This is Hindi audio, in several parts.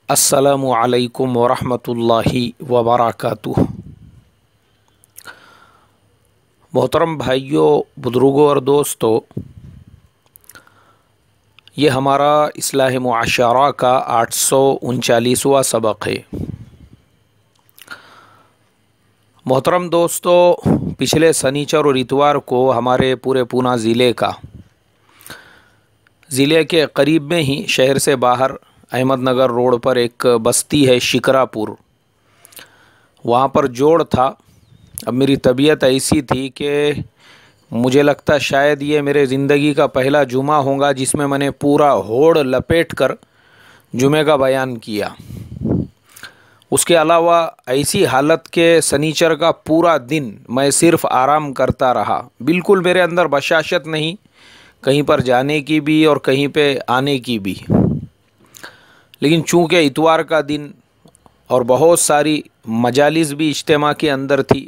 अस्सलामु अलैकुम वरहमतुल्लाहि वबरकातुह। मोहतरम भाइयों, बुज़ुर्गों और दोस्तों, ये हमारा इस्लाह मुआशरा का 839वां सबक है। मोहतरम दोस्तों, पिछले शनिचर और इतवार को हमारे पूरे पूना ज़िले के करीब में ही शहर से बाहर अहमदनगर रोड पर एक बस्ती है शिकरापुर, वहाँ पर जोड़ था। अब मेरी तबीयत ऐसी थी कि मुझे लगता शायद ये मेरे ज़िंदगी का पहला जुमा होगा जिसमें मैंने पूरा होड़ लपेट कर जुमे का बयान किया। उसके अलावा ऐसी हालत के शनिचर का पूरा दिन मैं सिर्फ़ आराम करता रहा। बिल्कुल मेरे अंदर बशाशत नहीं, कहीं पर जाने की भी और कहीं पे आने की भी। लेकिन चूँकि इतवार का दिन और बहुत सारी मजालिस भी इज्तिमा के अंदर थी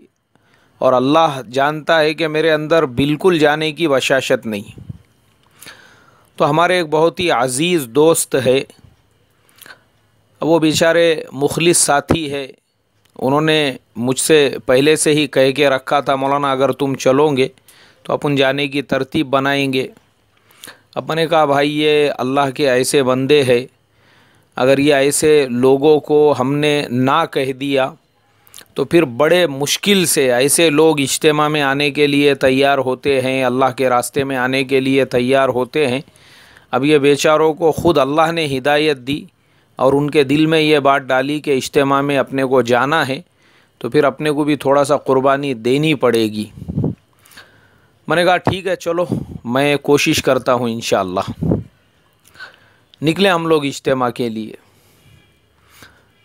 और अल्लाह जानता है कि मेरे अंदर बिल्कुल जाने की बशाशत नहीं, तो हमारे एक बहुत ही अज़ीज़ दोस्त है, वो बेचारे मुखलिस साथी है। उन्होंने मुझसे पहले से ही कह के रखा था, मौलाना अगर तुम चलोगे तो अपन जाने की तरतीब बनाएंगे। अब मैंने कहा भाई, ये अल्लाह के ऐसे बंदे हैं, अगर ये ऐसे लोगों को हमने ना कह दिया तो फिर बड़े मुश्किल से ऐसे लोग इज्तिमा में आने के लिए तैयार होते हैं, अल्लाह के रास्ते में आने के लिए तैयार होते हैं। अब ये बेचारों को ख़ुद अल्लाह ने हिदायत दी और उनके दिल में ये बात डाली कि इज्तिमा में अपने को जाना है, तो फिर अपने को भी थोड़ा सा कुर्बानी देनी पड़ेगी। मैंने कहा ठीक है, चलो मैं कोशिश करता हूँ, इंशाअल्लाह। निकले हम लोग इज्तिमा के लिए।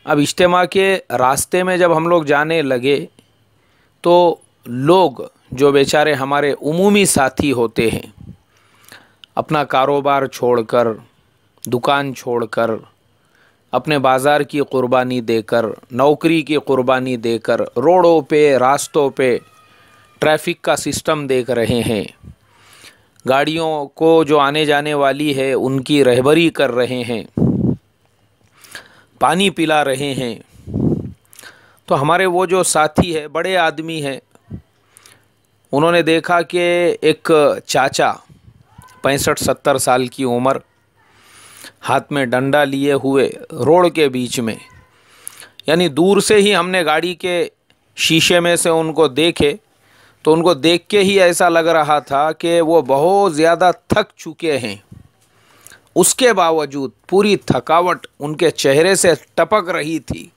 अब इज्तिमा के रास्ते में जब हम लोग जाने लगे तो लोग जो बेचारे हमारे उमूमी साथी होते हैं, अपना कारोबार छोड़कर, दुकान छोड़कर, अपने बाज़ार की कुर्बानी देकर, नौकरी की कुर्बानी देकर, रोडों पे, रास्तों पे ट्रैफिक का सिस्टम देख रहे हैं, गाड़ियों को जो आने जाने वाली है उनकी रहबरी कर रहे हैं, पानी पिला रहे हैं, तो हमारे वो जो साथी है, बड़े आदमी हैं, उन्होंने देखा कि एक चाचा 65-70 साल की उम्र, हाथ में डंडा लिए हुए रोड के बीच में, यानी दूर से ही हमने गाड़ी के शीशे में से उनको देखे तो उनको देख के ही ऐसा लग रहा था कि वो बहुत ज़्यादा थक चुके हैं। उसके बावजूद पूरी थकावट उनके चेहरे से टपक रही थी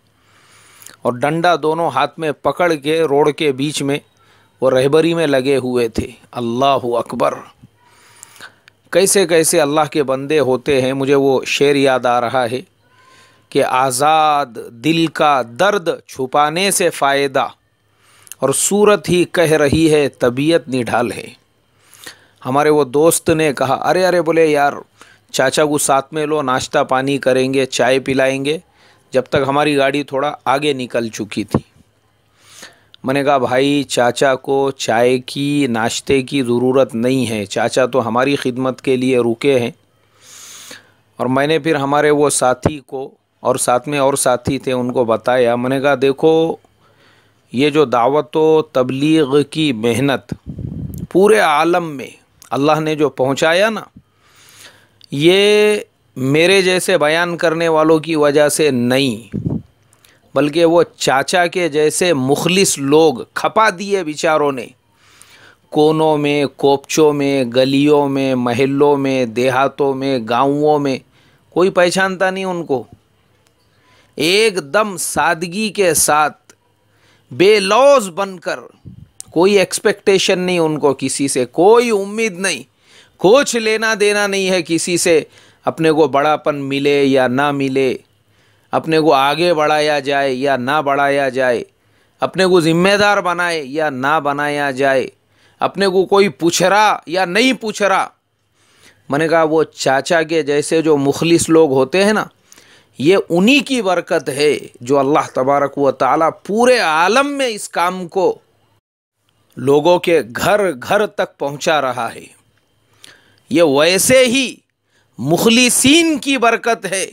और डंडा दोनों हाथ में पकड़ के रोड के बीच में वो रहबरी में लगे हुए थे। अल्लाहु अकबर! कैसे कैसे अल्लाह के बंदे होते हैं। मुझे वो शेर याद आ रहा है कि आज़ाद दिल का दर्द छुपाने से फ़ायदा और सूरत ही कह रही है तबीयत निढाल है। हमारे वो दोस्त ने कहा, अरे अरे, बोले यार चाचा को साथ में लो, नाश्ता पानी करेंगे, चाय पिलाएंगे, जब तक हमारी गाड़ी थोड़ा आगे निकल चुकी थी। मैंने कहा भाई, चाचा को चाय की, नाश्ते की ज़रूरत नहीं है, चाचा तो हमारी खिदमत के लिए रुके हैं। और मैंने फिर हमारे वो साथी को और साथ में और साथी थे उनको बताया। मैंने कहा देखो, ये जो दावत व तबलीग की मेहनत पूरे आलम में अल्लाह ने जो पहुंचाया ना, ये मेरे जैसे बयान करने वालों की वजह से नहीं, बल्कि वो चाचा के जैसे मुखलिस लोग खपा दिए बेचारों ने। कोनों में, कोपचों में, गलियों में, महल्लों में, देहातों में, गाँवों में कोई पहचानता नहीं उनको। एकदम सादगी के साथ बेलौज बनकर, कोई एक्सपेक्टेशन नहीं उनको, किसी से कोई उम्मीद नहीं, कुछ लेना देना नहीं है किसी से। अपने को बड़ापन मिले या ना मिले, अपने को आगे बढ़ाया जाए या ना बढ़ाया जाए, अपने को ज़िम्मेदार बनाए या ना बनाया जाए, अपने को कोई पूछ रहा या नहीं पूछ रहा। मैंने कहा वो चाचा के जैसे जो मुखलिस लोग होते हैं ना, ये उन्हीं की बरकत है जो अल्लाह तबारक व तआला पूरे आलम में इस काम को लोगों के घर घर तक पहुंचा रहा है। ये वैसे ही मुखलिसीन की बरकत है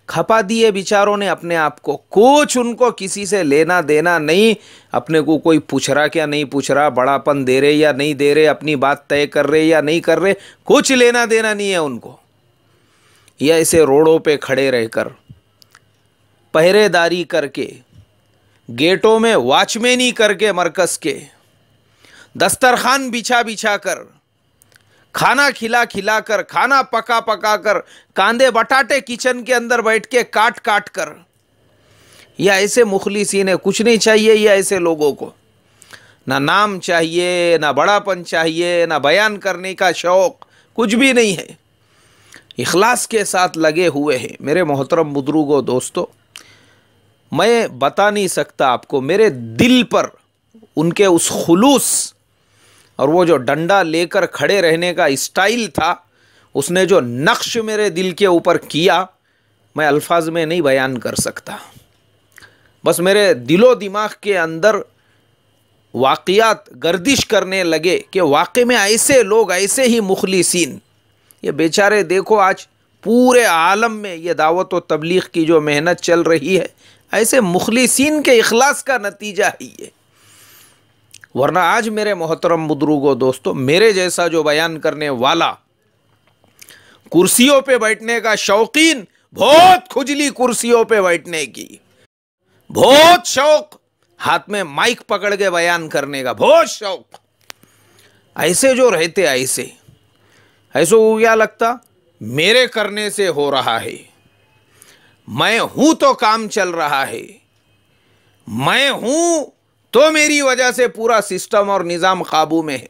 खपा दिए बेचारों ने अपने आप को। कुछ उनको किसी से लेना देना नहीं, अपने को कोई पूछ रहा क्या नहीं पूछ रहा, बड़ापन दे रहे या नहीं दे रहे, अपनी बात तय कर रहे या नहीं कर रहे, कुछ लेना देना नहीं है उनको। या ऐसे रोडों पे खड़े रहकर पहरेदारी करके, गेटों में वॉचमैनी करके, मरकज के दस्तरखान बिछा बिछा कर, खाना खिला खिला कर, खाना पका पका कर, कांदे बटाटे किचन के अंदर बैठ के काट काट कर, या ऐसे मुखलिसीन है। कुछ नहीं चाहिए या ऐसे लोगों को, ना नाम चाहिए, ना बड़ापन चाहिए, ना बयान करने का शौक, कुछ भी नहीं है। इखलास के साथ लगे हुए हैं। मेरे मोहतरम बुजुर्गों दोस्तों, मैं बता नहीं सकता आपको, मेरे दिल पर उनके उस खुलूस और वो जो डंडा लेकर खड़े रहने का स्टाइल था, उसने जो नक्श मेरे दिल के ऊपर किया, मैं अल्फाज में नहीं बयान कर सकता। बस मेरे दिलो दिमाग के अंदर वाक़ियात गर्दिश करने लगे कि वाकई में ऐसे लोग, ऐसे ही मुखलिसीन, ये बेचारे देखो आज पूरे आलम में ये दावत व तबलीग की जो मेहनत चल रही है, ऐसे मुखलिसीन के इखलास का नतीजा ही है। वरना आज मेरे मोहतरम बुजुर्गों दोस्तों, मेरे जैसा जो बयान करने वाला, कुर्सियों पे बैठने का शौकीन, बहुत खुजली कुर्सियों पे बैठने की, बहुत शौक, हाथ में माइक पकड़ के बयान करने का बहुत शौक, ऐसे जो रहते, ऐसे को क्या लगता मेरे करने से हो रहा है, मैं हूं तो काम चल रहा है, मैं हूं तो मेरी वजह से पूरा सिस्टम और निज़ाम काबू में है।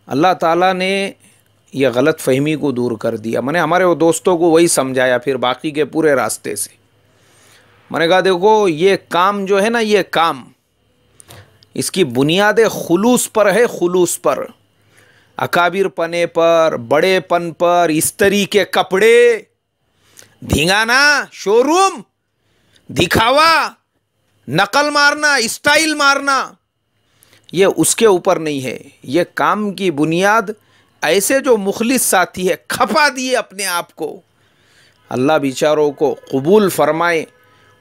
अल्लाह ताला ने यह गलत फहमी को दूर कर दिया। मैंने हमारे वो दोस्तों को वही समझाया, फिर बाकी के पूरे रास्ते से मैंने कहा देखो, ये काम जो है ना, ये काम, इसकी बुनियाद खुलूस पर है, खुलूस पर, अकाबिर पने पर, बड़ेपन पर, इस्तरी के कपड़े, धिंगाना, शोरूम, दिखावा, नकल मारना, स्टाइल मारना, ये उसके ऊपर नहीं है। ये काम की बुनियाद ऐसे जो मुखलिस साथी है, खपा दिए अपने आप को, अल्लाह बेचारों को कबूल फरमाए,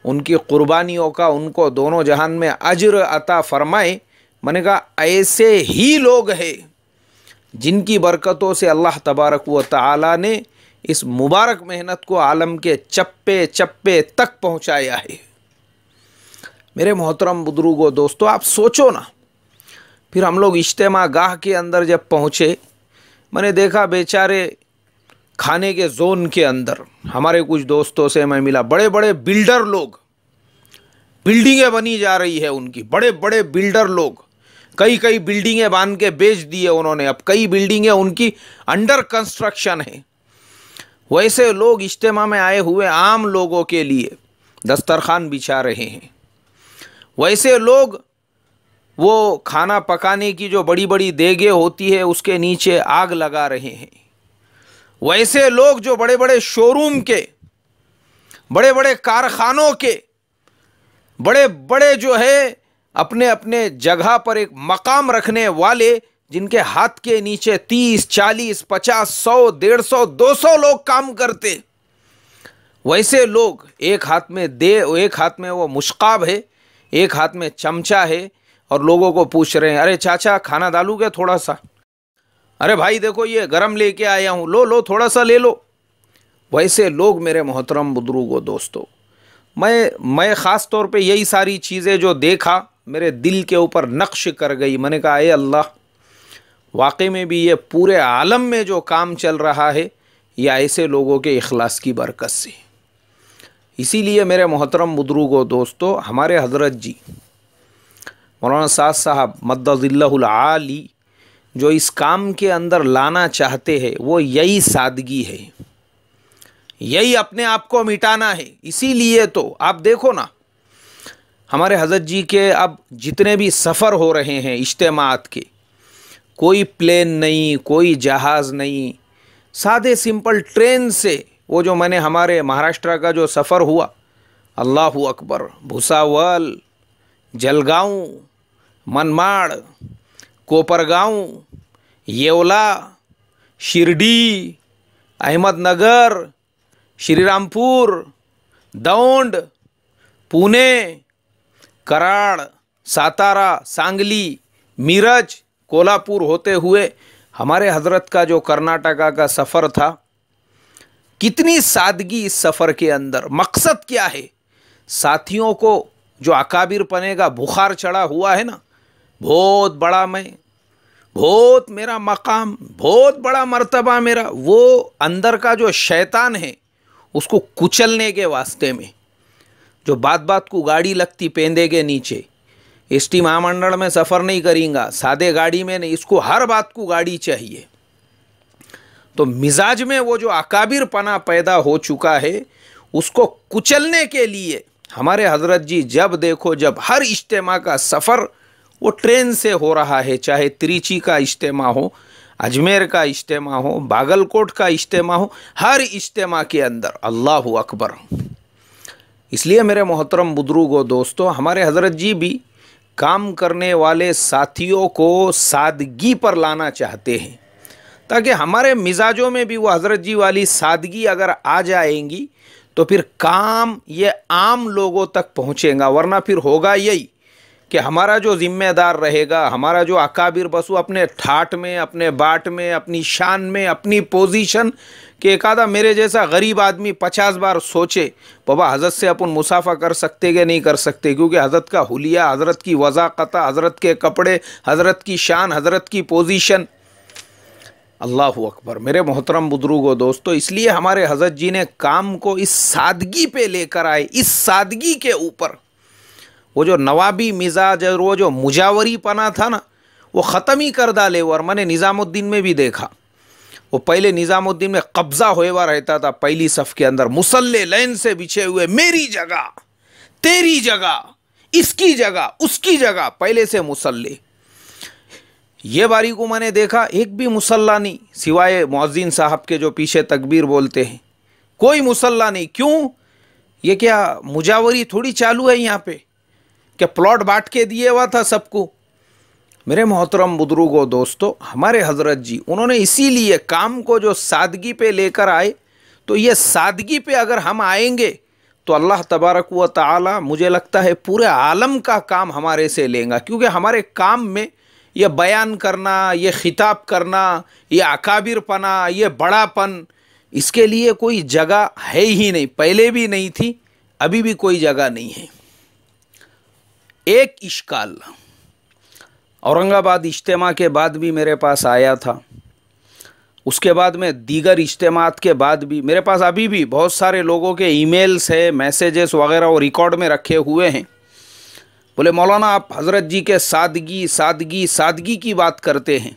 उनकी कुर्बानियों का उनको दोनों जहान में अज्र अता फरमाए। मैंने कहा ऐसे ही लोग हैं जिनकी बरकतों से अल्लाह तबारक व तआला ने इस मुबारक मेहनत को आलम के चप्पे चप्पे तक पहुँचाया है। मेरे मोहतरम बुजुर्गों दोस्तों, आप सोचो ना, फिर हम लोग इज्तिमा गाह के अंदर जब पहुँचे, मैंने देखा बेचारे खाने के जोन के अंदर, हमारे कुछ दोस्तों से मैं मिला, बड़े बड़े बिल्डर लोग, बिल्डिंगें बनी जा रही है उनकी, बड़े बड़े बिल्डर लोग, कई कई बिल्डिंगें बांध के बेच दिए उन्होंने, अब कई बिल्डिंगें उनकी अंडर कंस्ट्रक्शन है। वैसे लोग इज्तिमा में आए हुए आम लोगों के लिए दस्तरखान बिछा रहे हैं। वैसे लोग वो खाना पकाने की जो बड़ी बड़ी देगे होती है उसके नीचे आग लगा रहे हैं। वैसे लोग जो बड़े बड़े शोरूम के, बड़े बड़े कारखानों के, बड़े बड़े जो है अपने अपने जगह पर एक मकाम रखने वाले, जिनके हाथ के नीचे 30, 40, 50, 100, 150, 200 लोग काम करते, वैसे लोग एक हाथ में एक हाथ में वो मुश्काब है, एक हाथ में चमचा है, और लोगों को पूछ रहे हैं, अरे चाचा खाना डालूगे थोड़ा सा, अरे भाई देखो ये गरम लेके आया हूँ, लो लो थोड़ा सा ले लो। वैसे लोग मेरे मोहतरम बुजुर्गों दोस्तों, मैं ख़ास तौर पे यही सारी चीज़ें जो देखा मेरे दिल के ऊपर नक्श कर गई। मैंने कहा ए अल्लाह, वाकई में भी ये पूरे आलम में जो काम चल रहा है ये ऐसे लोगों के इखलास की बरकत से। इसीलिए मेरे मोहतरम बुजुर्गों दोस्तों, हमारे हज़रत जी मौलाना साद साहब मद्दज़िल्लहुल आली जो इस काम के अंदर लाना चाहते हैं वो यही सादगी है, यही अपने आप को मिटाना है। इसीलिए तो आप देखो ना, हमारे हज़रत जी के अब जितने भी सफ़र हो रहे हैं इज्तिमात के, कोई प्लेन नहीं, कोई जहाज़ नहीं, सादे सिंपल ट्रेन से, वो जो मैंने हमारे महाराष्ट्र का जो सफ़र हुआ, अल्लाहु अकबर, भुसावल, जलगांव, मनमाड़, कोपरगांव, येवला, शिरडी, अहमदनगर, श्रीरामपुर, दौंड, पुणे, कराड़, सातारा, सांगली, मीरज, कोल्हापुर होते हुए हमारे हजरत का जो कर्नाटका का सफ़र था, कितनी सादगी इस सफ़र के अंदर। मकसद क्या है? साथियों को जो अकाबिर पने का बुखार चढ़ा हुआ है ना, बहुत बड़ा मैं, बहुत मेरा मकाम, बहुत बड़ा मर्तबा मेरा, वो अंदर का जो शैतान है उसको कुचलने के वास्ते में जो बात बात को गाड़ी लगती पेंदे के नीचे, एसटी महामंडल में सफ़र नहीं करेंगा, सादे गाड़ी में नहीं, इसको हर बात को गाड़ी चाहिए। तो मिजाज में वो जो अकाबिर पना पैदा हो चुका है, उसको कुचलने के लिए हमारे हजरत जी जब देखो, जब हर इज्तिमा का सफ़र वो ट्रेन से हो रहा है, चाहे त्रिची का इज्तिमा हो, अजमेर का इज्तिमा हो, बागलकोट का इज्तिमा हो, हर इज्तिमा के अंदर अल्लाहु अकबर। इसलिए मेरे मोहतरम बुजुर्गों, दोस्तों, हमारे हजरत जी भी काम करने वाले साथियों को सादगी पर लाना चाहते हैं, ताकि हमारे मिजाजों में भी वो हजरत जी वाली सादगी अगर आ जाएंगी तो फिर काम ये आम लोगों तक पहुँचेगा। वरना फिर होगा यही कि हमारा जो जिम्मेदार रहेगा, हमारा जो अकाबिर, बस वो अपने ठाट में, अपने बाट में, अपनी शान में, अपनी पोजीशन कि एक आधा मेरे जैसा गरीब आदमी 50 बार सोचे बाबा हज़रत से अपन मुसाफा कर सकते कि नहीं कर सकते, क्योंकि हज़रत का हुलिया, हज़रत की वज़ाक़त, हज़रत के कपड़े, हज़रत की शान, हज़रत की पोजीशन। अल्लाहु अकबर। मेरे मोहतरम बुजुर्गों, दोस्तों, इसलिए हमारे हज़रत जी ने काम को इस सादगी पे लेकर आए। इस सादगी के ऊपर वो जो नवाबी मिजाज और वो जो मुजावरी पना था ना, वो ख़त्म ही कर डाले। और मैंने निज़ामुद्दीन में भी देखा, वो पहले निज़ामुद्दीन में कब्ज़ा होएवा रहता था पहली सफ़ के अंदर, मुसल्ले लाइन से बिछे हुए, मेरी जगह, तेरी जगह, इसकी जगह, उसकी जगह, पहले से मुसल्ले। ये बारी को मैंने देखा, एक भी मुसल्ला नहीं सिवाय मुअज्जिन साहब के जो पीछे तकबीर बोलते हैं, कोई मुसल्ला नहीं। क्यों? ये क्या मुजावरी थोड़ी चालू है यहाँ पे? क्या प्लॉट बांट के दिए हुआ था सबको? मेरे मोहतरम बुजुर्गों, दोस्तों, हमारे हजरत जी उन्होंने इसीलिए काम को जो सादगी पे लेकर आए, तो ये सादगी पे अगर हम आएंगे तो अल्लाह तबारक व तआला, मुझे लगता है, पूरे आलम का काम हमारे से लेगा। क्योंकि हमारे काम में ये बयान करना, ये खिताब करना, ये अकाबिर पना, ये बड़ापन, इसके लिए कोई जगह है ही नहीं। पहले भी नहीं थी, अभी भी कोई जगह नहीं है। एक इश्काल औरंगाबाद इज्तिमा के बाद भी मेरे पास आया था, उसके बाद में दीगर इज्तिमात के बाद भी मेरे पास अभी भी बहुत सारे लोगों के ईमेल्स है, मैसेजेस वगैरह वो रिकॉर्ड में रखे हुए हैं। बोले मौलाना आप हज़रत जी के सादगी सादगी सादगी की बात करते हैं,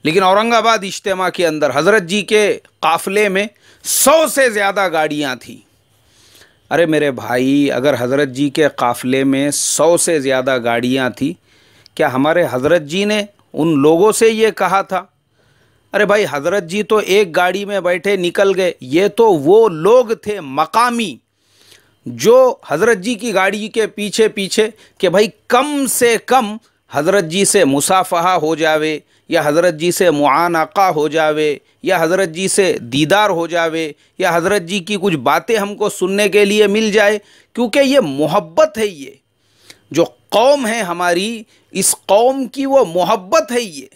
लेकिन औरंगाबाद इज्तिमा के अंदर हज़रत जी के काफ़िले में 100 से ज़्यादा गाड़ियाँ थी। अरे मेरे भाई, अगर हज़रत जी के काफ़िले में 100 से ज़्यादा गाड़ियाँ थी, क्या हमारे हज़रत जी ने उन लोगों से ये कहा था? अरे भाई, हज़रत जी तो एक गाड़ी में बैठे निकल गए। ये तो वो लोग थे मकामी जो हज़रत जी की गाड़ी के पीछे पीछे कि भाई कम से कम हज़रत जी से मुसाफ़हा हो जावे, या हज़रत जी से मुआनक़ा हो जावे, या हज़रत जी से दीदार हो जावे, या हज़रत जी की कुछ बातें हमको सुनने के लिए मिल जाए। क्योंकि ये मोहब्बत है, ये जो कौम है हमारी, इस कौम की वो मोहब्बत है ये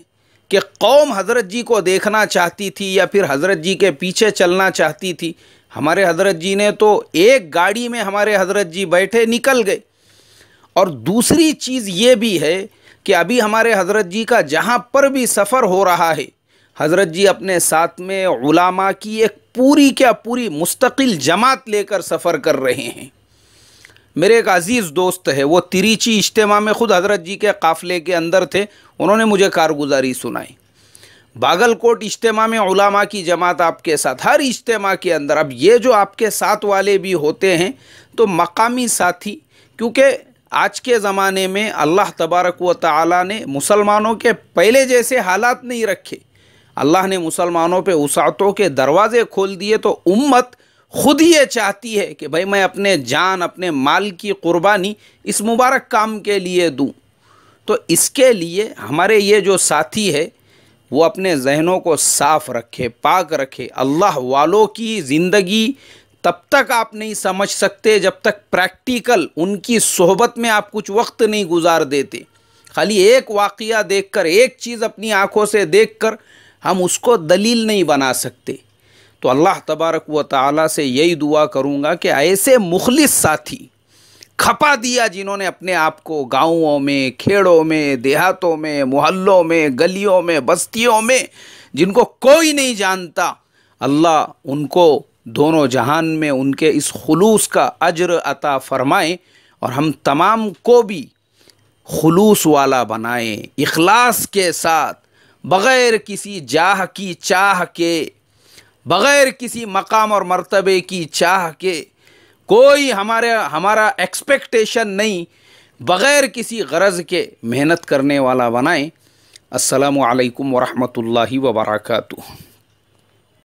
कि कौम हज़रत जी को देखना चाहती थी या फिर हज़रत जी के पीछे चलना चाहती थी। हमारे हज़रत जी ने तो एक गाड़ी में हमारे हज़रत जी बैठे निकल गए। और दूसरी चीज़ ये भी है कि अभी हमारे हज़रत जी का जहाँ पर भी सफ़र हो रहा है, हज़रत जी अपने साथ में उलामा की एक पूरी क्या पूरी मुस्तकिल जमात लेकर सफ़र कर रहे हैं। मेरे एक अज़ीज़ दोस्त है, वो तिरीची इज्तिमा में ख़ुद हज़रत जी के काफ़िले के अंदर थे, उन्होंने मुझे कारगुजारी सुनाई। बागलकोट इज्तिमा में उलामा की जमात आपके साथ, हर इज्तिमा के अंदर। अब ये जो आपके साथ वाले भी होते हैं तो मकामी साथी, क्योंकि आज के ज़माने में अल्लाह तबारक व तआला ने मुसलमानों के पहले जैसे हालात नहीं रखे। अल्लाह ने मुसलमानों पे वसाअतों के दरवाज़े खोल दिए। तो उम्मत खुद ये चाहती है कि भाई मैं अपने जान, अपने माल की कुर्बानी इस मुबारक काम के लिए दूँ। तो इसके लिए हमारे ये जो साथी है, वो अपने जहनों को साफ़ रखे, पाक रखे। अल्लाह वालों की ज़िंदगी तब तक आप नहीं समझ सकते जब तक प्रैक्टिकल उनकी सोहबत में आप कुछ वक्त नहीं गुजार देते। खाली एक वाक़या देखकर, एक चीज़ अपनी आँखों से देखकर हम उसको दलील नहीं बना सकते। तो अल्लाह तबारक व तआला से यही दुआ करूँगा कि ऐसे मुखलिस साथी खपा दिया जिन्होंने अपने आप को गाँवों में, खेड़ों में, देहातों में, मोहल्लों में, गलियों में, बस्तियों में, जिनको कोई नहीं जानता, अल्लाह उनको दोनों जहान में उनके इस खुलूस का अज्र अता फरमाए और हम तमाम को भी खुलूस वाला बनाए, इखलास के साथ, बग़ैर किसी जाह की चाह के, बग़ैर किसी मकाम और मर्तबे की चाह के, कोई हमारा एक्सपेक्टेशन नहीं, बग़ैर किसी गरज के मेहनत करने वाला बनाए। अस्सलामु अलैकुम व रहमतुल्लाहि व बरकातुहू।